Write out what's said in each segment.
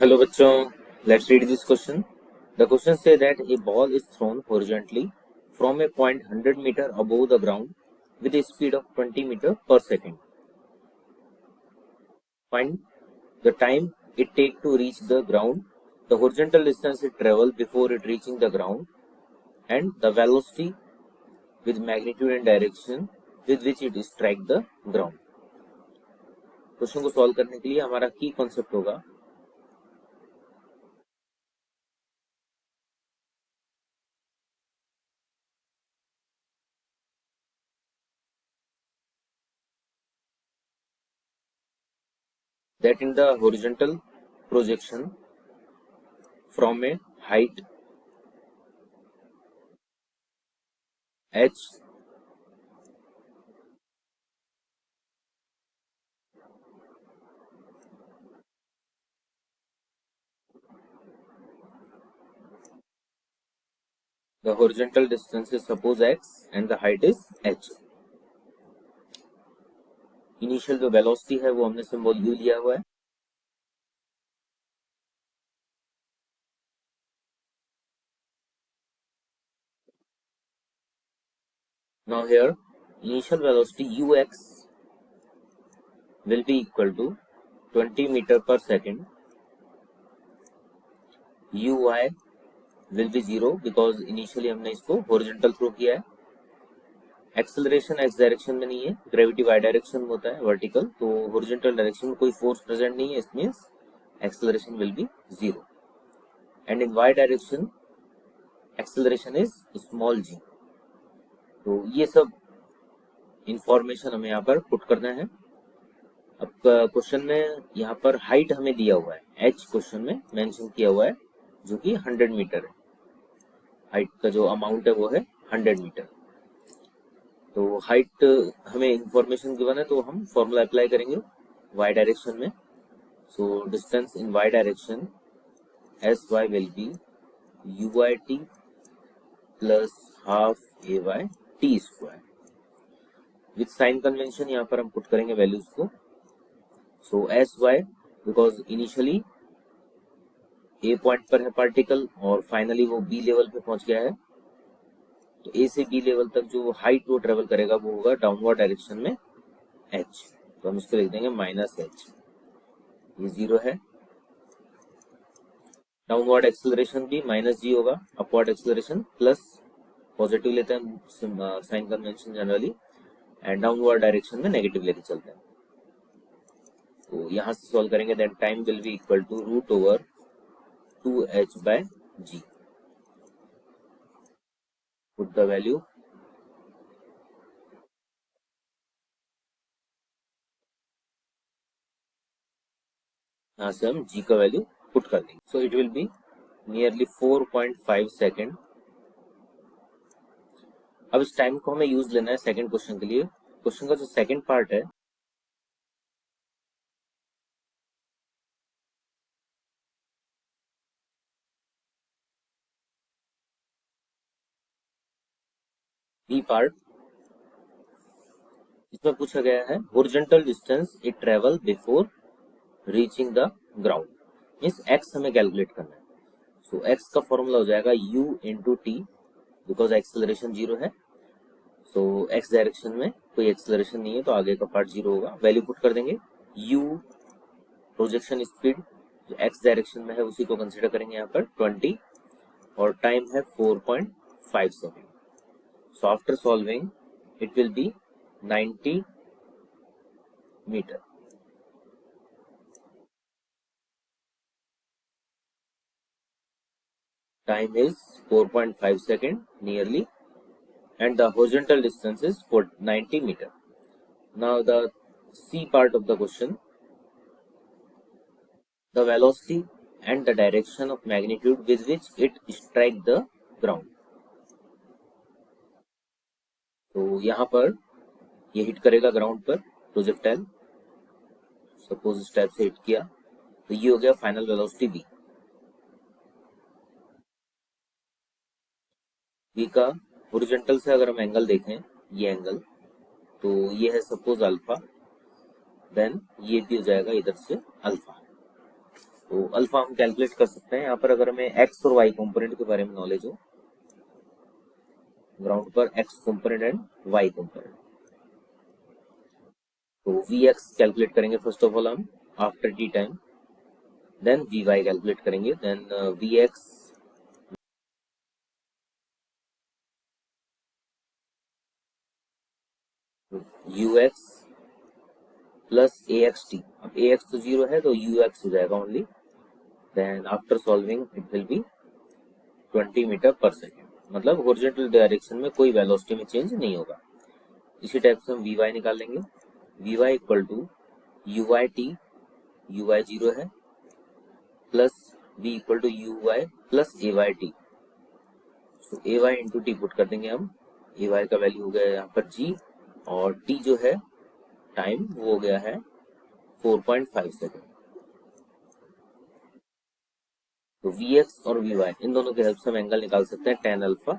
Hello बच्चों, let's read this question. The question says that a ball is thrown horizontally from a point 100 meter above the ground with a speed of 20 meter per second. Find the time it takes to reach the ground, the horizontal distance it travels before it reaching the ground, and the velocity with magnitude and direction with which it strike the ground. Question को solve करने के लिए हमारा की concept होगा that in the horizontal projection from a height h, the horizontal distance is suppose x and the height is h. Initial जो velocity है वो हमने सिंबल u लिया हुआ है. Now here initial velocity ux will be equal to 20 meter per second. uy will be 0 because initially हमने इसको horizontal throw किया है. एक्सेलरेशन एक्स डायरेक्शन में नहीं है, ग्रेविटी वाई डायरेक्शन में होता है वर्टिकल, तो हॉरिजॉन्टल डायरेक्शन में कोई फोर्स प्रेजेंट नहीं है, it means acceleration will be 0 and in Y direction acceleration is small g. तो ये सब इंफॉर्मेशन हमें यहाँ पर पुट करना है. अब क्वेश्चन में यहाँ पर हाइट हमें दिया हुआ है, h क्वेश्चन में मेंशन किया हुआ है जो कि 100 मीटर है. हाइट का जो अमाउंट है वो है 100 मीटर. तो हाइट हमें इंफॉर्मेशन गिवन है तो हम फॉर्मूला अप्लाई करेंगे y डायरेक्शन में. So distance in y direction S Y will be U Y T plus half A Y T square. With sign convention यहाँ पर हम पुट करेंगे वैल्यूज को. So S Y because initially A point पर है particle और finally वो B level पे पहुंच गया है, तो ए से बी लेवल तक जो हाइट वो ट्रेवल करेगा वो होगा डाउनवर्ड डायरेक्शन में h. तो हम इसको लिख देंगे माइनस h. ये 0 है. डाउनवर्ड एक्सेलरेशन भी माइनस g होगा, अपवर्ड एक्सेलरेशन प्लस पॉजिटिव लेते हैं sign convention generally, and downward direction में नेगेटिव लेके चलते हैं. तो यहां से सॉल्व करेंगे then time will be equal to root over 2h by g. Put the value. यहाँ से हम g का वैल्यू पुट कर देंगे. So it will be nearly 4.5 second. अब इस टाइम को हमें यूज लेना है सेकंड क्वेश्चन के लिए. क्वेश्चन का जो सेकंड पार्ट है बी पार्ट, इसमें पूछा गया है horizontal distance it travel before reaching the ground. Means x हमें कैलकुलेट करना है. सो x का फॉर्मूला हो जाएगा u into T because acceleration 0 है. सो x डायरेक्शन में कोई एक्सेलरेशन नहीं है तो आगे का पार्ट 0 होगा. वैल्यू पुट कर देंगे. u प्रोजेक्शन स्पीड जो x डायरेक्शन में है उसी को कंसीडर करेंगे यहाँ पर 20 और टाइम है 4.5 second. So after solving it will be 90 meter. Time is 4.5 second nearly and the horizontal distance is 90 meter. Now the C part of the question, the velocity and the direction of magnitude with which it strike the ground. तो यहाँ पर ये hit करेगा ground पर projectile. Suppose इस type से hit किया तो ये हो गया फाइनल वेलोसिटी v. v का हॉरिजॉन्टल से अगर हम एंगल देखें, ये एंगल तो ये है सपोज अल्फा, देन ये भी हो जाएगा इधर से अल्फा. तो अल्फा हम कैलकुलेट कर सकते हैं यहाँ पर, अगर हमें एक्स और वाई कंपोनेंट के बारे में नॉलेज हो, ग्राउंड पर X component and Y component. तो वी एक्स कैलकुलेट करेंगे फर्स्ट ऑफ ऑल हम after T time, then V Y calculate करेंगे, then V X U X plus A X T. अब ए एक्स तो zero है तो you x हो जाएगा only, then after solving it will be 20 meter पर second, मतलब हॉरिजॉन्टल डायरेक्शन में कोई वेलोसिटी में चेंज नहीं होगा। इसी टाइप से हम वी वाई निकाल लेंगे, V Y equal to U Y T, U Y zero है, plus V equal to U Y plus A Y T. So A Y into T put कर देंगे हम, ए वाई का वैल्यू हो गया यहाँ पर जी, और टी जो है टाइम वो हो गया है 4.5 सेकेंड। तो वी एक्स और वी वाई इन दोनों के हेल्प से हम एंगल निकाल सकते हैं tan अल्फा।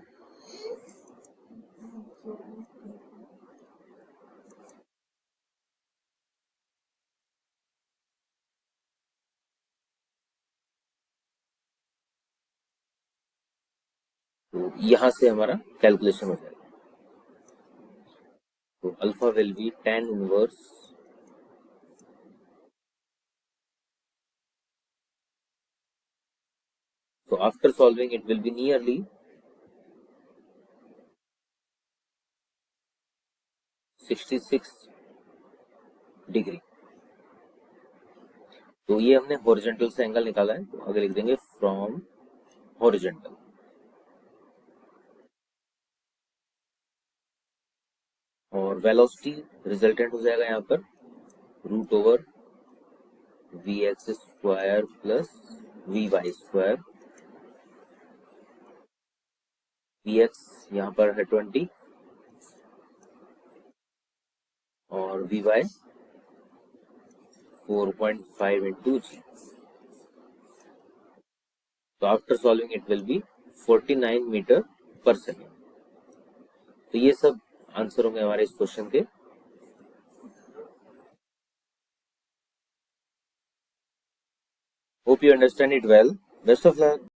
तो यहां से हमारा कैलकुलेशन हो जाएगा। तो alpha will be tan inverse so after solving it will be nearly 66 degree. तो ये हमने हॉरिजॉन्टल से एंगल निकाला है, तो आगे लिख देंगे फ्रॉम हॉरिजॉन्टल। और वेलोसिटी रिजल्टेंट हो जाएगा यहाँ पर root over v x square plus v y square. V x यहाँ पर है 20 और वी वाई 4.5 इंटू जी। तो after solving it will be 49 meter पर सेकेंड। तो ये सब आंसर होंगे हमारे इस क्वेश्चन के। Hope you understand it well, best of luck.